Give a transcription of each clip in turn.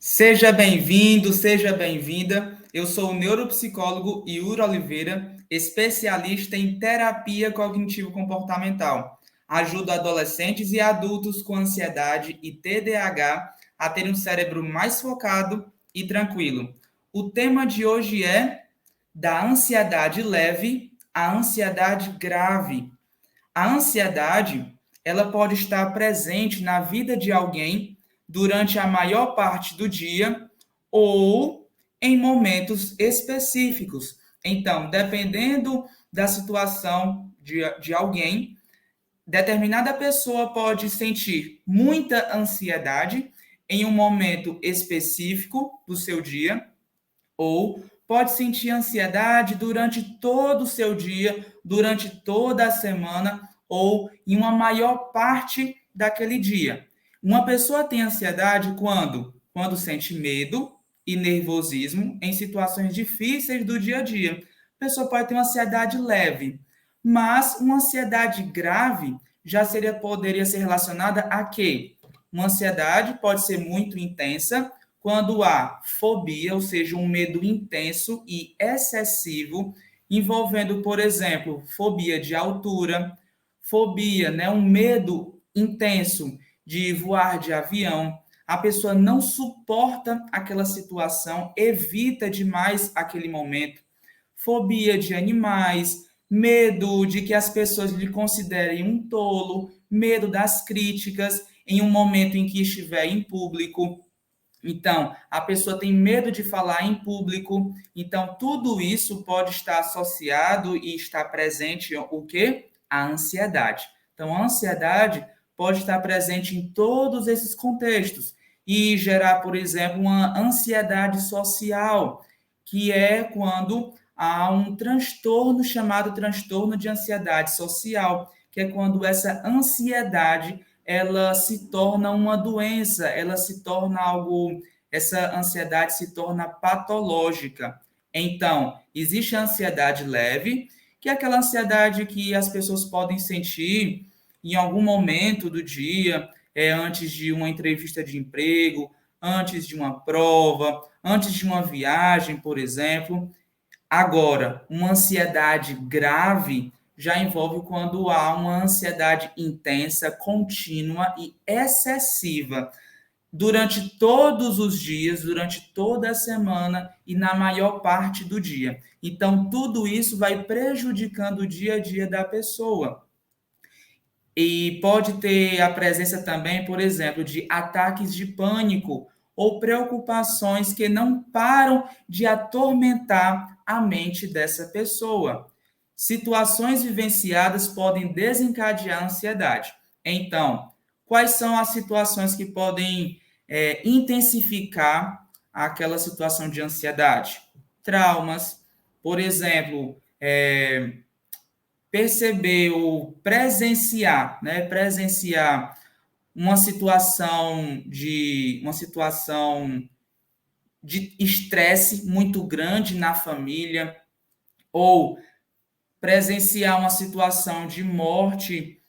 Seja bem-vindo, seja bem-vinda. Eu sou o neuropsicólogo Yuri Oliveira, especialista em terapia cognitivo-comportamental. Ajudo adolescentes e adultos com ansiedade e TDAH a ter um cérebro mais focado e tranquilo. O tema de hoje é da ansiedade leve à ansiedade grave. A ansiedade, ela pode estar presente na vida de alguém durante a maior parte do dia ou em momentos específicos. Então, dependendo da situação de alguém, determinada pessoa pode sentir muita ansiedade em um momento específico do seu dia, ou pode sentir ansiedade durante todo o seu dia, durante toda a semana ou em uma maior parte daquele dia. Uma pessoa tem ansiedade quando sente medo e nervosismo em situações difíceis do dia a dia. A pessoa pode ter uma ansiedade leve, mas uma ansiedade grave poderia ser relacionada a quê? Uma ansiedade pode ser muito intensa, quando há fobia, ou seja, um medo intenso e excessivo, envolvendo, por exemplo, fobia de altura, fobia, né, um medo intenso de voar de avião, a pessoa não suporta aquela situação, evita demais aquele momento, fobia de animais, medo de que as pessoas lhe considerem um tolo, medo das críticas em um momento em que estiver em público. Então, a pessoa tem medo de falar em público. Então, tudo isso pode estar associado e estar presente o quê? A ansiedade. Então, a ansiedade pode estar presente em todos esses contextos e gerar, por exemplo, uma ansiedade social, que é quando há um transtorno chamado transtorno de ansiedade social, que é quando essa ansiedade ela se torna uma doença, ela se torna algo, essa ansiedade se torna patológica. Então, existe a ansiedade leve, que é aquela ansiedade que as pessoas podem sentir em algum momento do dia, antes de uma entrevista de emprego, antes de uma prova, antes de uma viagem, por exemplo. Agora, uma ansiedade grave já envolve quando há uma ansiedade intensa, contínua e excessiva durante todos os dias, durante toda a semana e na maior parte do dia. Então, tudo isso vai prejudicando o dia a dia da pessoa. E pode ter a presença também, por exemplo, de ataques de pânico ou preocupações que não param de atormentar a mente dessa pessoa. Situações vivenciadas podem desencadear ansiedade. Então, quais são as situações que podem intensificar aquela situação de ansiedade? Traumas, por exemplo, perceber ou presenciar, né, presenciar uma situação de estresse muito grande na família ou presenciar uma situação de morte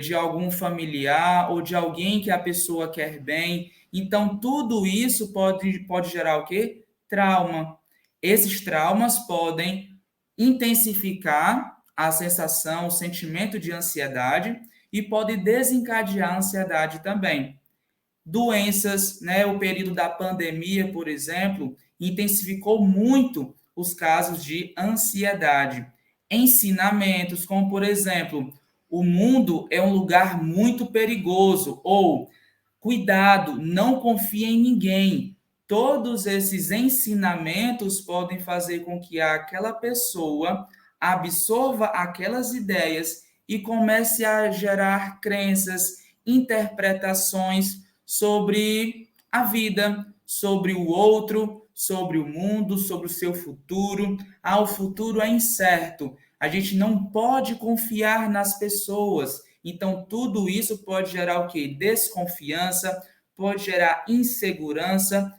de algum familiar ou de alguém que a pessoa quer bem. Então, tudo isso pode gerar o quê? Trauma. Esses traumas podem intensificar a sensação, o sentimento de ansiedade e pode desencadear a ansiedade também. Doenças, né? O período da pandemia, por exemplo, intensificou muito os casos de ansiedade. Ensinamentos, como por exemplo, o mundo é um lugar muito perigoso, ou cuidado, não confie em ninguém. Todos esses ensinamentos podem fazer com que aquela pessoa absorva aquelas ideias e comece a gerar crenças, interpretações sobre a vida, sobre o outro, sobre o mundo, sobre o seu futuro. Ah, o futuro é incerto. A gente não pode confiar nas pessoas. Então, tudo isso pode gerar o quê? Desconfiança, pode gerar insegurança,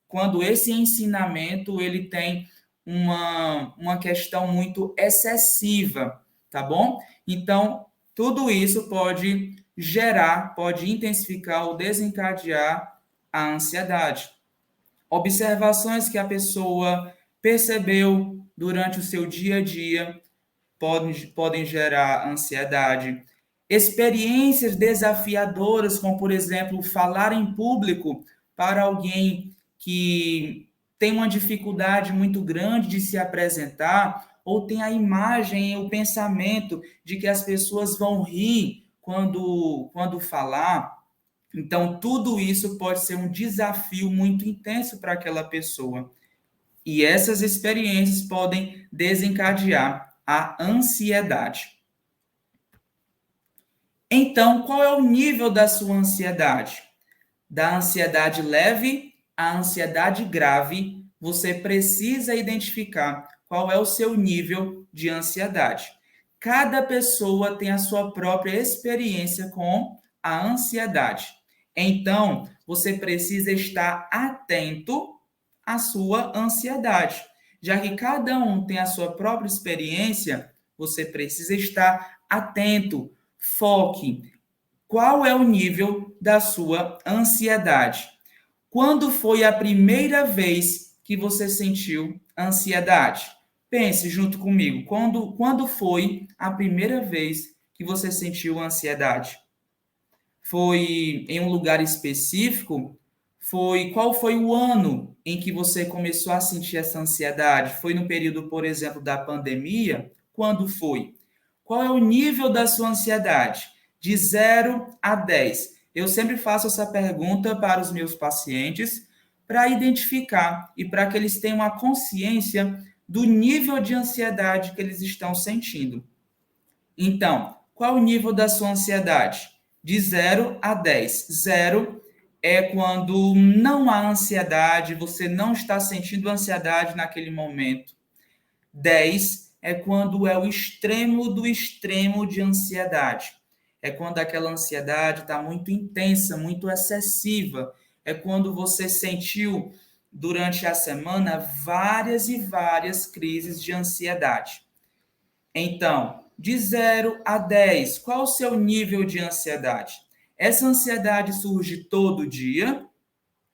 quando esse ensinamento ele tem uma questão muito excessiva, tá bom? Então, tudo isso pode gerar, pode intensificar ou desencadear a ansiedade. Observações que a pessoa percebeu durante o seu dia a dia podem gerar ansiedade. Experiências desafiadoras, como, por exemplo, falar em público para alguém que tem uma dificuldade muito grande de se apresentar, ou tem a imagem, o pensamento de que as pessoas vão rir quando falar. Então, tudo isso pode ser um desafio muito intenso para aquela pessoa. E essas experiências podem desencadear a ansiedade. Então, qual é o nível da sua ansiedade? Da ansiedade leve à ansiedade grave, você precisa identificar qual é o seu nível de ansiedade. Cada pessoa tem a sua própria experiência com a ansiedade. Então, você precisa estar atento à sua ansiedade. Já que cada um tem a sua própria experiência, você precisa estar atento, foque. Qual é o nível da sua ansiedade? Quando foi a primeira vez que você sentiu ansiedade? Pense junto comigo. Quando foi a primeira vez que você sentiu ansiedade? Foi em um lugar específico? Qual foi o ano em que você começou a sentir essa ansiedade? Foi no período, por exemplo, da pandemia? Quando foi? Qual é o nível da sua ansiedade? De 0 a 10. Eu sempre faço essa pergunta para os meus pacientes para identificar e para que eles tenham a consciência do nível de ansiedade que eles estão sentindo. Então, qual o nível da sua ansiedade? De 0 a 10. 0 é quando não há ansiedade, você não está sentindo ansiedade naquele momento. 10 é quando é o extremo do extremo de ansiedade. É quando aquela ansiedade está muito intensa, muito excessiva. É quando você sentiu durante a semana várias e várias crises de ansiedade. Então, de 0 a 10, qual o seu nível de ansiedade? Essa ansiedade surge todo dia,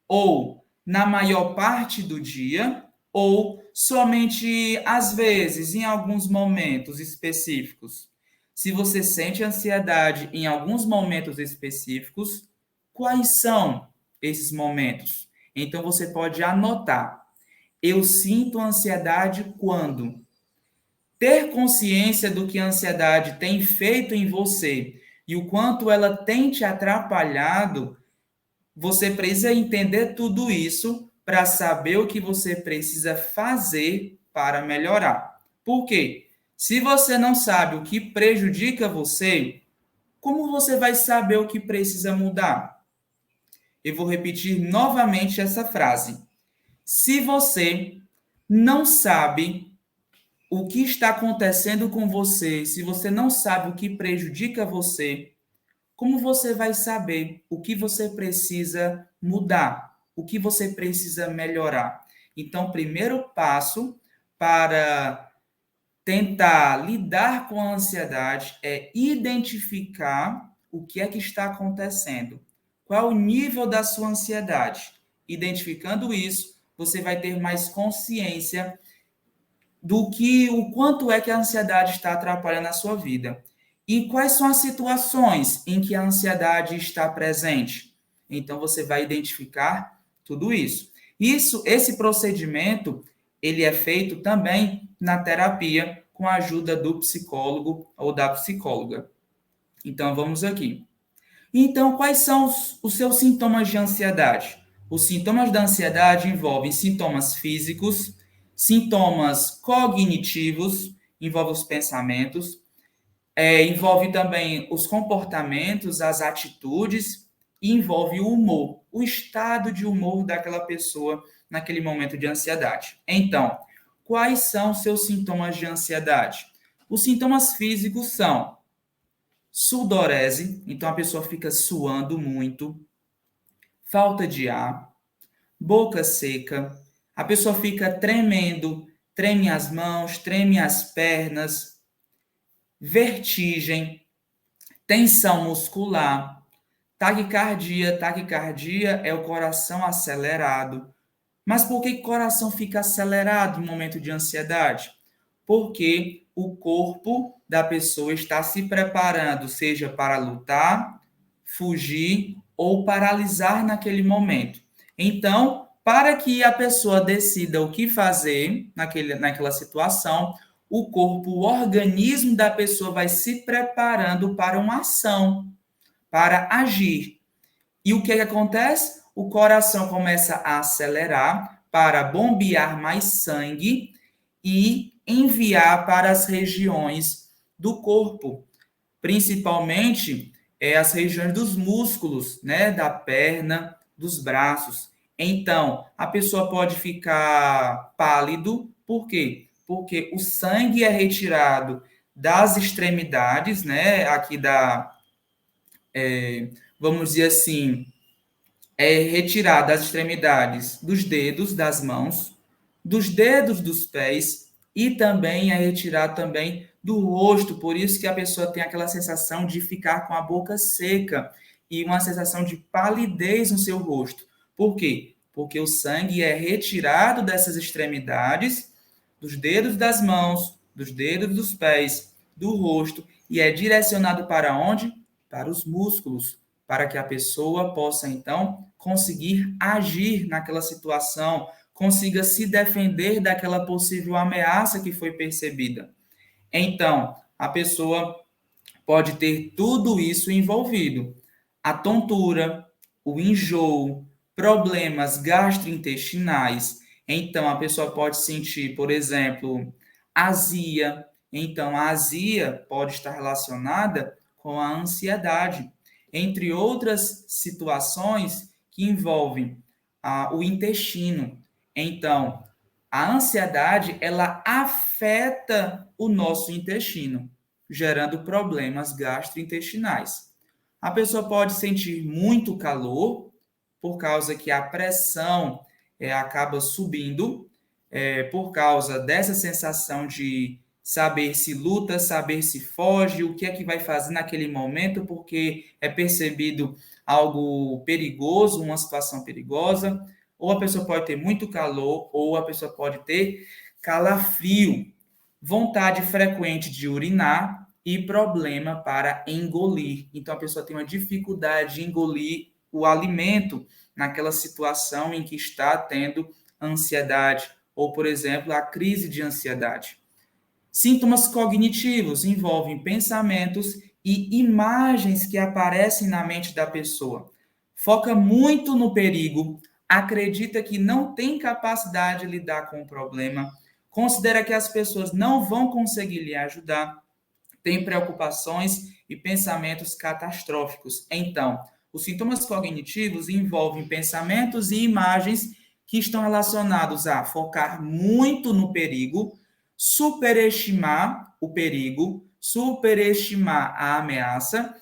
ou na maior parte do dia, ou somente às vezes, em alguns momentos específicos? Se você sente ansiedade em alguns momentos específicos, quais são esses momentos? Então você pode anotar. Eu sinto ansiedade quando? Ter consciência do que a ansiedade tem feito em você e o quanto ela tem te atrapalhado, você precisa entender tudo isso para saber o que você precisa fazer para melhorar. Por quê? Se você não sabe o que prejudica você, como você vai saber o que precisa mudar? Eu vou repetir novamente essa frase. Se você não sabe o que está acontecendo com você, se você não sabe o que prejudica você, como você vai saber o que você precisa mudar, o que você precisa melhorar? Então, o primeiro passo para tentar lidar com a ansiedade é identificar o que é que está acontecendo. Qual é o nível da sua ansiedade? Identificando isso, você vai ter mais consciência o quanto é que a ansiedade está atrapalhando a sua vida. E quais são as situações em que a ansiedade está presente? Então você vai identificar tudo isso. Esse procedimento, ele é feito também na terapia com a ajuda do psicólogo ou da psicóloga. Então vamos aqui. Então, quais são os seus sintomas de ansiedade? Os sintomas da ansiedade envolvem sintomas físicos, sintomas cognitivos, envolve os pensamentos, envolve também os comportamentos, as atitudes, e envolve o humor, o estado de humor daquela pessoa naquele momento de ansiedade. Então, quais são os seus sintomas de ansiedade? Os sintomas físicos são sudorese, então a pessoa fica suando muito, falta de ar, boca seca, a pessoa fica tremendo, treme as mãos, treme as pernas, vertigem, tensão muscular, taquicardia. Taquicardia é o coração acelerado, Mas por que o coração fica acelerado no momento de ansiedade? Porque o corpo da pessoa está se preparando, seja para lutar, fugir ou paralisar naquele momento. Então, para que a pessoa decida o que fazer naquela situação, o corpo, o organismo da pessoa vai se preparando para uma ação, para agir. E o que é que acontece? O coração começa a acelerar para bombear mais sangue e enviar para as regiões do corpo, principalmente as regiões dos músculos, né, da perna, dos braços. Então, a pessoa pode ficar pálido, por quê? Porque o sangue é retirado das extremidades, né, aqui vamos dizer assim, é retirado das extremidades dos dedos das mãos, dos dedos dos pés e também é retirado também do rosto, por isso que a pessoa tem aquela sensação de ficar com a boca seca e uma sensação de palidez no seu rosto. Por quê? Porque o sangue é retirado dessas extremidades, dos dedos das mãos, dos dedos dos pés, do rosto e é direcionado para onde? Para os músculos, para que a pessoa possa então conseguir agir naquela situação, consiga se defender daquela possível ameaça que foi percebida. Então, a pessoa pode ter tudo isso envolvido: a tontura, o enjoo, problemas gastrointestinais. Então, a pessoa pode sentir, por exemplo, azia. Então, a azia pode estar relacionada com a ansiedade, entre outras situações que envolvem o intestino. Então, a ansiedade, ela afeta o nosso intestino, gerando problemas gastrointestinais. A pessoa pode sentir muito calor, por causa que a pressão acaba subindo, por causa dessa sensação de saber se luta, saber se foge, o que é que vai fazer naquele momento, porque é percebido algo perigoso, uma situação perigosa, ou a pessoa pode ter muito calor, ou a pessoa pode ter calafrio, vontade frequente de urinar e problema para engolir. Então a pessoa tem uma dificuldade de engolir o alimento naquela situação em que está tendo ansiedade, ou, por exemplo, a crise de ansiedade. Sintomas cognitivos envolvem pensamentos e imagens que aparecem na mente da pessoa. Foca muito no perigo, acredita que não tem capacidade de lidar com o problema, considera que as pessoas não vão conseguir lhe ajudar, tem preocupações e pensamentos catastróficos. Então, os sintomas cognitivos envolvem pensamentos e imagens que estão relacionados a focar muito no perigo, superestimar o perigo, superestimar a ameaça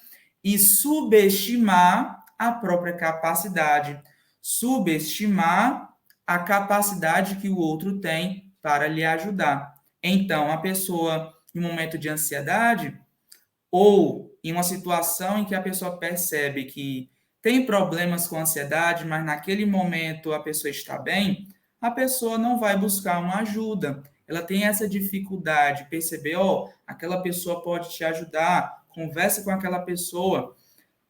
e subestimar a própria capacidade, subestimar a capacidade que o outro tem para lhe ajudar. Então, a pessoa, em um momento de ansiedade, ou em uma situação em que a pessoa percebe que tem problemas com ansiedade, mas naquele momento a pessoa está bem, a pessoa não vai buscar uma ajuda. Ela tem essa dificuldade, perceber, ó, aquela pessoa pode te ajudar, conversa com aquela pessoa.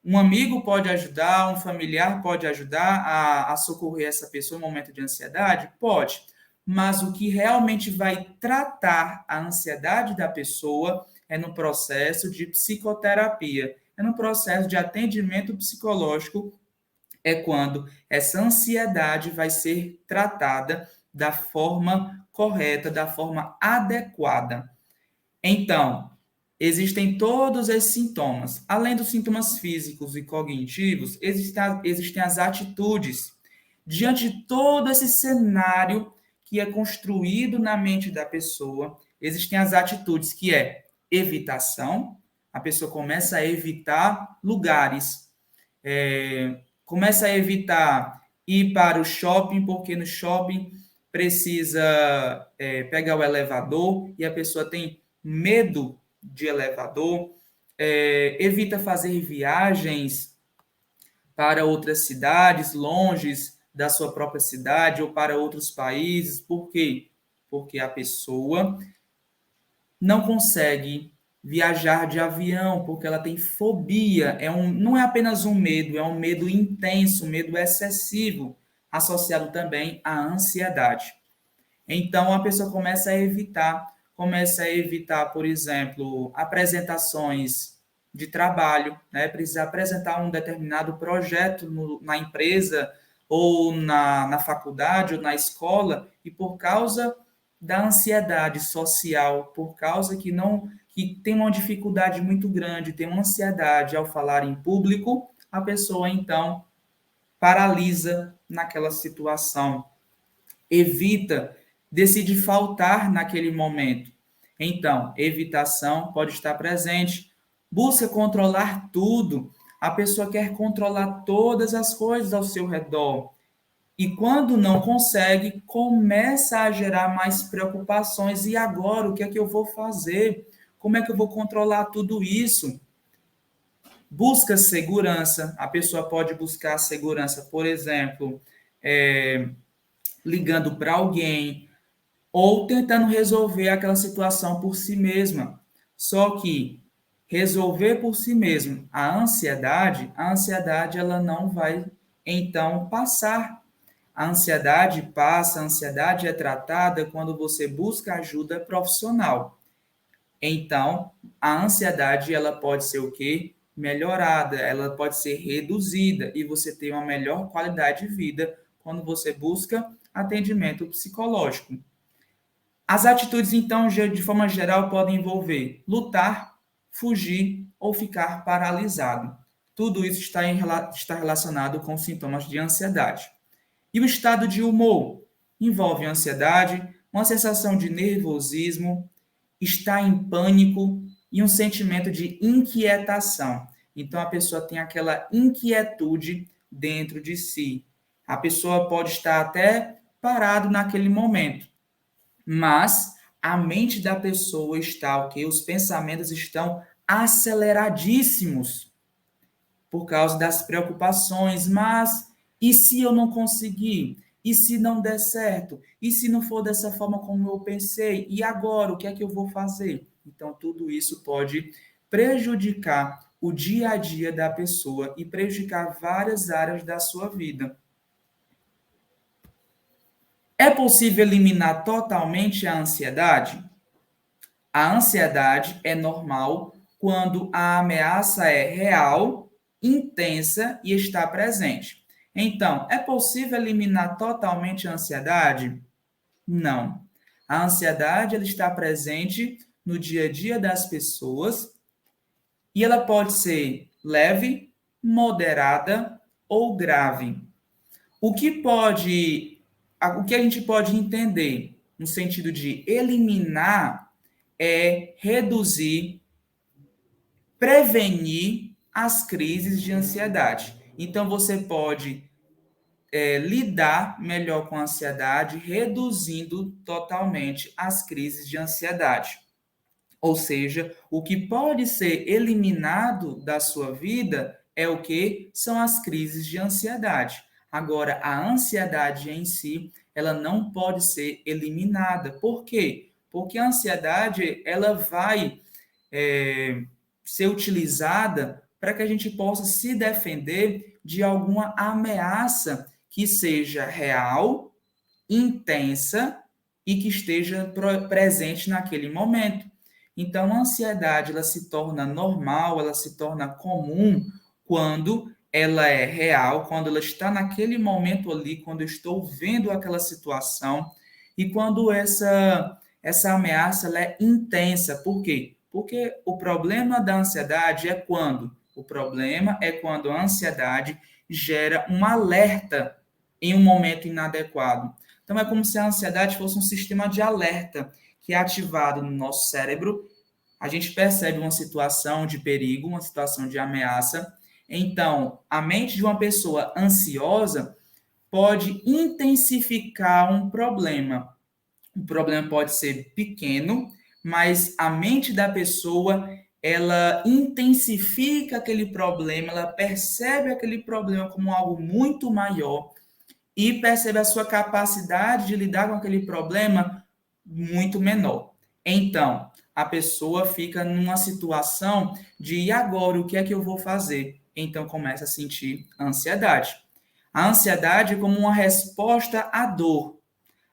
Um amigo pode ajudar, um familiar pode ajudar a socorrer essa pessoa no momento de ansiedade? Pode. Mas o que realmente vai tratar a ansiedade da pessoa é no processo de psicoterapia, é no processo de atendimento psicológico, é quando essa ansiedade vai ser tratada da forma correta, da forma adequada. Então, existem todos esses sintomas. Além dos sintomas físicos e cognitivos, existem as atitudes. Diante de todo esse cenário que é construído na mente da pessoa, existem as atitudes, que é evitação. A pessoa começa a evitar lugares, começa a evitar ir para o shopping, porque no shopping precisa pegar o elevador e a pessoa tem medo de elevador, evita fazer viagens para outras cidades longes, da sua própria cidade ou para outros países. Por quê? Porque a pessoa não consegue viajar de avião, porque ela tem fobia. Não é apenas um medo, é um medo intenso, um medo excessivo, associado também à ansiedade. Então, a pessoa começa a evitar, por exemplo, apresentações de trabalho, né? Precisa apresentar um determinado projeto na empresa ou na faculdade ou na escola, e por causa da ansiedade social, por causa que tem uma dificuldade muito grande, tem uma ansiedade ao falar em público, a pessoa então paralisa naquela situação, evita, decide faltar naquele momento. Então, evitação pode estar presente. Busca controlar tudo. A pessoa quer controlar todas as coisas ao seu redor. E quando não consegue, começa a gerar mais preocupações. E agora, o que é que eu vou fazer? Como é que eu vou controlar tudo isso? Busca segurança. A pessoa pode buscar segurança, por exemplo, ligando para alguém, ou tentando resolver aquela situação por si mesma. Só que resolver por si mesmo a ansiedade ela não vai então passar. A ansiedade passa, a ansiedade é tratada quando você busca ajuda profissional. Então, a ansiedade ela pode ser o quê? Melhorada, ela pode ser reduzida e você tem uma melhor qualidade de vida quando você busca atendimento psicológico. As atitudes, então, de forma geral, podem envolver lutar, fugir ou ficar paralisado. Tudo isso está relacionado com sintomas de ansiedade. E o estado de humor envolve ansiedade, uma sensação de nervosismo, estar em pânico e um sentimento de inquietação. Então, a pessoa tem aquela inquietude dentro de si. A pessoa pode estar até parado naquele momento, mas a mente da pessoa está, ok? Os pensamentos estão aceleradíssimos por causa das preocupações. Mas e se eu não conseguir? E se não der certo? E se não for dessa forma como eu pensei? E agora, o que é que eu vou fazer? Então, tudo isso pode prejudicar o dia a dia da pessoa e prejudicar várias áreas da sua vida. É possível eliminar totalmente a ansiedade? A ansiedade é normal quando a ameaça é real, intensa e está presente. Então, é possível eliminar totalmente a ansiedade? Não. A ansiedade ela está presente no dia a dia das pessoas e ela pode ser leve, moderada ou grave. O que pode, o que a gente pode entender no sentido de eliminar é reduzir, prevenir as crises de ansiedade. Então, você pode lidar melhor com a ansiedade, reduzindo totalmente as crises de ansiedade. Ou seja, o que pode ser eliminado da sua vida é o que? São as crises de ansiedade. Agora, a ansiedade em si, ela não pode ser eliminada. Por quê? Porque a ansiedade, ela vai ser utilizada para que a gente possa se defender de alguma ameaça que seja real, intensa e que esteja presente naquele momento. Então, a ansiedade ela se torna normal, ela se torna comum quando ela é real, quando ela está naquele momento ali, quando eu estou vendo aquela situação e quando essa ameaça ela é intensa. Por quê? Porque o problema da ansiedade é quando? O problema é quando a ansiedade gera um alerta em um momento inadequado. Então, é como se a ansiedade fosse um sistema de alerta que é ativado no nosso cérebro. A gente percebe uma situação de perigo, uma situação de ameaça. Então, a mente de uma pessoa ansiosa pode intensificar um problema. O problema pode ser pequeno, mas a mente da pessoa, ela intensifica aquele problema, ela percebe aquele problema como algo muito maior e percebe a sua capacidade de lidar com aquele problema muito menor. Então, a pessoa fica numa situação de e agora, o que é que eu vou fazer? Então começa a sentir ansiedade. A ansiedade é como uma resposta à dor.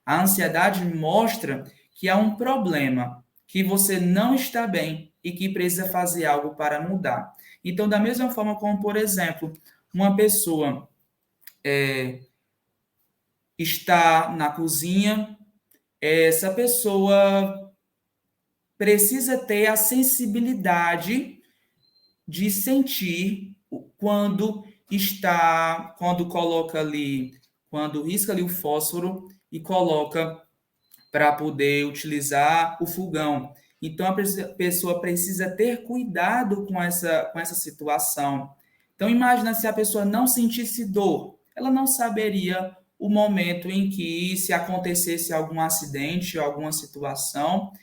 A ansiedade mostra que há um problema, que você não está bem e que precisa fazer algo para mudar. Então, da mesma forma como, por exemplo, uma pessoa está na cozinha, essa pessoa precisa ter a sensibilidade de sentir quando coloca ali, quando risca ali o fósforo e coloca para poder utilizar o fogão. Então, a pessoa precisa ter cuidado com essa situação. Então, imagina se a pessoa não sentisse dor, ela não saberia o momento em que, se acontecesse algum acidente, alguma situação,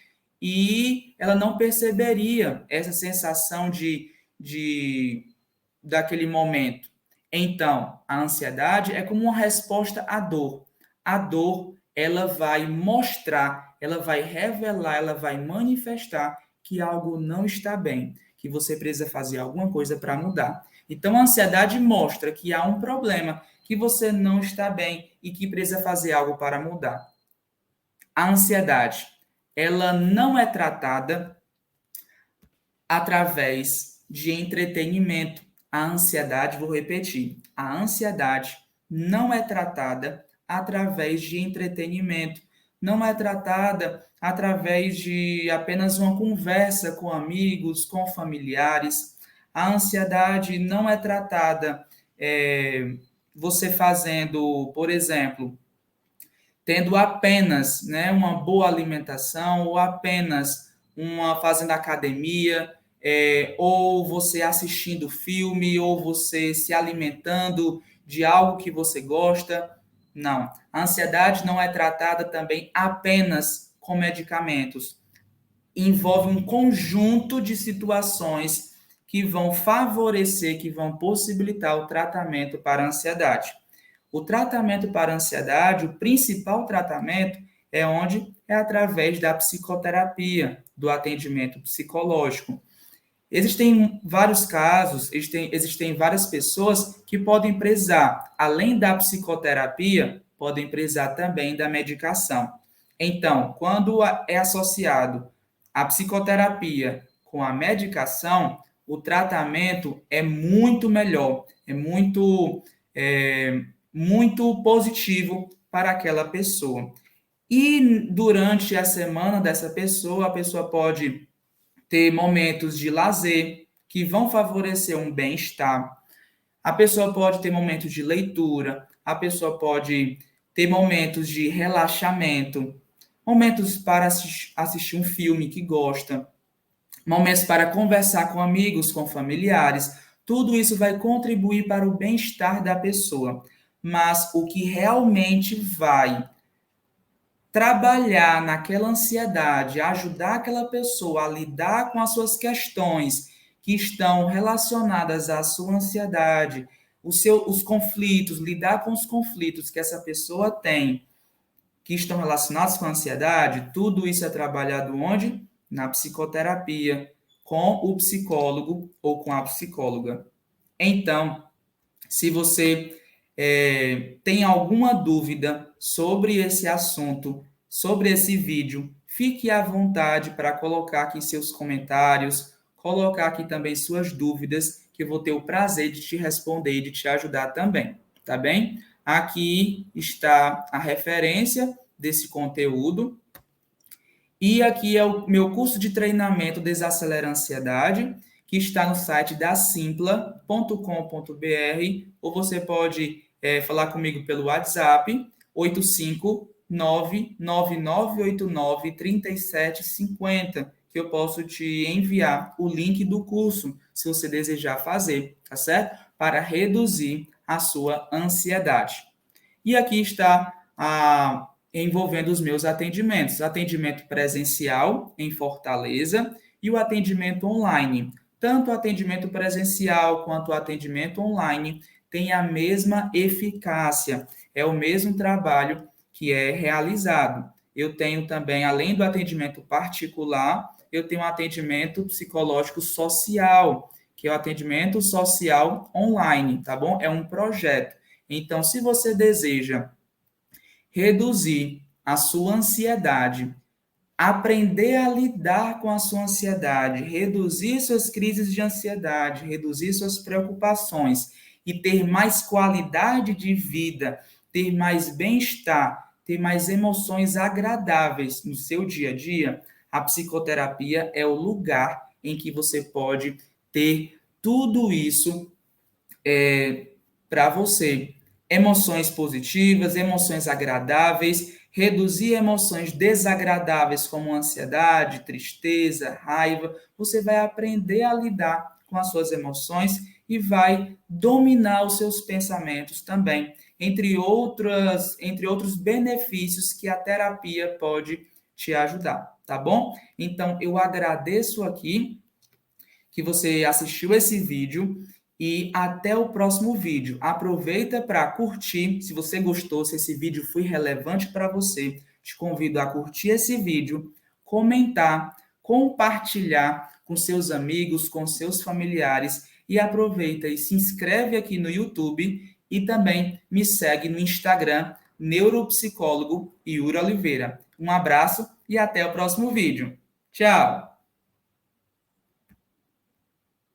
e ela não perceberia essa sensação de daquele momento. Então, a ansiedade é como uma resposta à dor. A dor, ela vai mostrar, ela vai revelar, ela vai manifestar que algo não está bem, que você precisa fazer alguma coisa para mudar. Então, a ansiedade mostra que há um problema, que você não está bem e que precisa fazer algo para mudar. A ansiedade, ela não é tratada através de entretenimento. A ansiedade, vou repetir, a ansiedade não é tratada através de entretenimento, não é tratada através de apenas uma conversa com amigos, com familiares. A ansiedade não é tratada você fazendo, por exemplo, tendo apenas, né, uma boa alimentação ou apenas uma fazendo academia, ou você assistindo filme, ou você se alimentando de algo que você gosta. Não. A ansiedade não é tratada também apenas com medicamentos. Envolve um conjunto de situações que vão favorecer, que vão possibilitar o tratamento para a ansiedade. O tratamento para a ansiedade, o principal tratamento é onde é através da psicoterapia, do atendimento psicológico. Existem vários casos, existem várias pessoas que podem precisar, além da psicoterapia, podem precisar também da medicação. Então, quando é associado a psicoterapia com a medicação, o tratamento é muito melhor, é, muito positivo para aquela pessoa. E durante a semana dessa pessoa, a pessoa pode ter momentos de lazer que vão favorecer um bem-estar. A pessoa pode ter momentos de leitura, a pessoa pode ter momentos de relaxamento, momentos para assistir um filme que gosta, momentos para conversar com amigos, com familiares. Tudo isso vai contribuir para o bem-estar da pessoa. Mas o que realmente vai trabalhar naquela ansiedade, ajudar aquela pessoa a lidar com as suas questões que estão relacionadas à sua ansiedade, os conflitos, lidar com os conflitos que essa pessoa tem, que estão relacionados com a ansiedade, tudo isso é trabalhado onde? Na psicoterapia, com o psicólogo ou com a psicóloga. Então, se você tem alguma dúvida sobre esse assunto, sobre esse vídeo, fique à vontade para colocar aqui seus comentários, colocar aqui também suas dúvidas, que eu vou ter o prazer de te responder e de te ajudar também, tá bem? Aqui está a referência desse conteúdo. E aqui é o meu curso de treinamento Desacelera a Ansiedade, que está no site da simpla.com.br, ou você pode falar comigo pelo WhatsApp, 85999893750, que eu posso te enviar o link do curso, se você desejar fazer, tá certo? Para reduzir a sua ansiedade. E aqui está envolvendo os meus atendimentos. Atendimento presencial em Fortaleza e o atendimento online. Tanto o atendimento presencial quanto o atendimento online têm a mesma eficácia. é o mesmo trabalho que é realizado. Eu tenho também, além do atendimento particular, eu tenho um atendimento psicológico social, que é o atendimento social online, tá bom? É um projeto. Então, se você deseja reduzir a sua ansiedade, aprender a lidar com a sua ansiedade, reduzir suas crises de ansiedade, reduzir suas preocupações e ter mais qualidade de vida, ter mais bem-estar, ter mais emoções agradáveis no seu dia a dia, a psicoterapia é o lugar em que você pode ter tudo isso para você. Emoções positivas, emoções agradáveis, reduzir emoções desagradáveis como ansiedade, tristeza, raiva. Você vai aprender a lidar com as suas emoções e vai dominar os seus pensamentos também, entre outros benefícios que a terapia pode te ajudar, tá bom? Então, eu agradeço aqui que você assistiu esse vídeo e até o próximo vídeo. Aproveita para curtir, se você gostou, se esse vídeo foi relevante para você, te convido a curtir esse vídeo, comentar, compartilhar com seus amigos, com seus familiares e aproveita e se inscreve aqui no YouTube e também me segue no Instagram, neuropsicólogo Yuri Oliveira. Um abraço e até o próximo vídeo. Tchau!